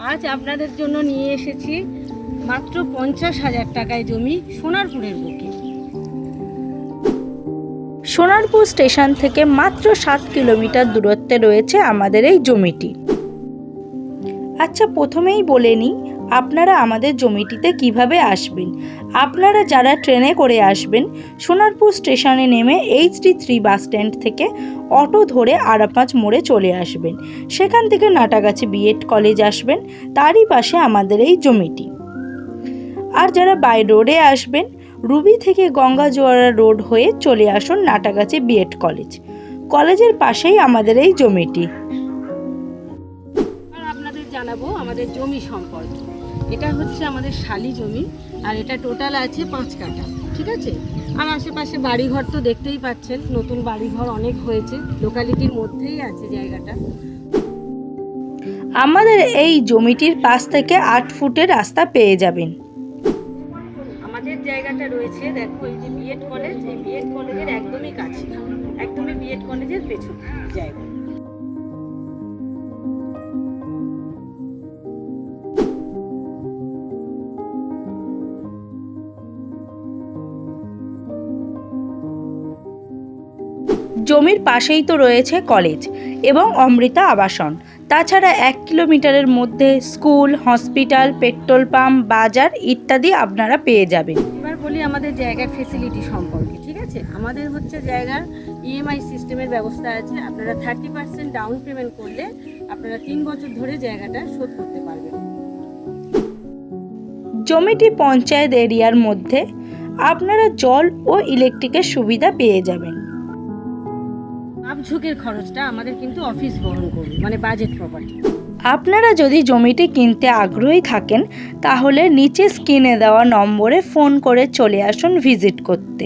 আজ আপনাদের জন্য নিয়ে এসেছি মাত্র 50,000 টাকায় জমি সোনারপুরের বুকে। সোনারপুর স্টেশন থেকে মাত্র 7 কিলোমিটার দূরত্বে রয়েছে আমাদের এই জমিটি। আচ্ছা, প্রথমেই বলে নিই আপনারা আমাদের জমিটিতে কিভাবে আসবেন। আপনারা যারা ট্রেনে করে আসবেন, সোনারপুর স্টেশনে নেমে HD3 বাস স্ট্যান্ড থেকে অটো ধরে আরাপাঁচ মোড়ে চলে আসবেন। সেখান থেকে নাটাগাছি বিএড কলেজ আসবেন, তারই পাশে আমাদের এই জমিটি। আর যারা বাই রোডে আসবেন, রুবি থেকে গঙ্গা জোয়ারা রোড হয়ে চলে আসুন নাটাগাছি বিএড কলেজ। কলেজের পাশেই আমাদের এই জমিটি। আর আপনাদের জানাবো আমাদের জমি সম্পর্কে। এটা হচ্ছে আমাদের শালি জমি, আর এটা টোটাল আছে 5 কাঠা, ঠিক আছে। আর আশেপাশে বাড়িঘর তো দেখতেই পাচ্ছেন, নতুন বাড়িঘর অনেক হয়েছে, লোকালিটির মধ্যেই আছে জায়গাটা। আমাদের এই জমিটির পাশ থেকে 8 ফুটের রাস্তা পেয়ে যাবেন। আমাদের জায়গাটা রয়েছে, দেখো এই যে বিএড কলেজ, এই বিএড কলেজের একদমই কাছে, একদমই বিএড কলেজের পেছনে জায়গা। জমির পাশেই তো রয়েছে কলেজ এবং অমৃতা আবাসন। তাছাড়া 1 কিলোমিটারের মধ্যে স্কুল, হসপিটাল, পেট্রোল পাম্প, বাজার ইত্যাদি আপনারা পেয়ে যাবেন। এবার বলি আমাদের জায়গার ফেসিলিটি সম্পর্কে, ঠিক আছে। আমাদের হচ্ছে জায়গার ইএমআই সিস্টেমের ব্যবস্থা আছে। আপনারা 30% ডাউন পেমেন্ট করলে আপনারা 3 বছর ধরে জায়গাটা শোধ করতে পারবেন। জমিটি পঞ্চায়েত এরিয়ার মধ্যে, আপনারা জল ও ইলেকট্রিকের সুবিধা পেয়ে যাবেন। মাপঝোঁকের খরচটা আমাদের কিন্তু অফিস বহন করবে, মানে বাজেট প্রপার্টি। আপনারা যদি জমিটি কিনতে আগ্রহী থাকেন, তাহলে নিচে স্ক্রিনে দেওয়া নম্বরে ফোন করে চলে আসুন ভিজিট করতে।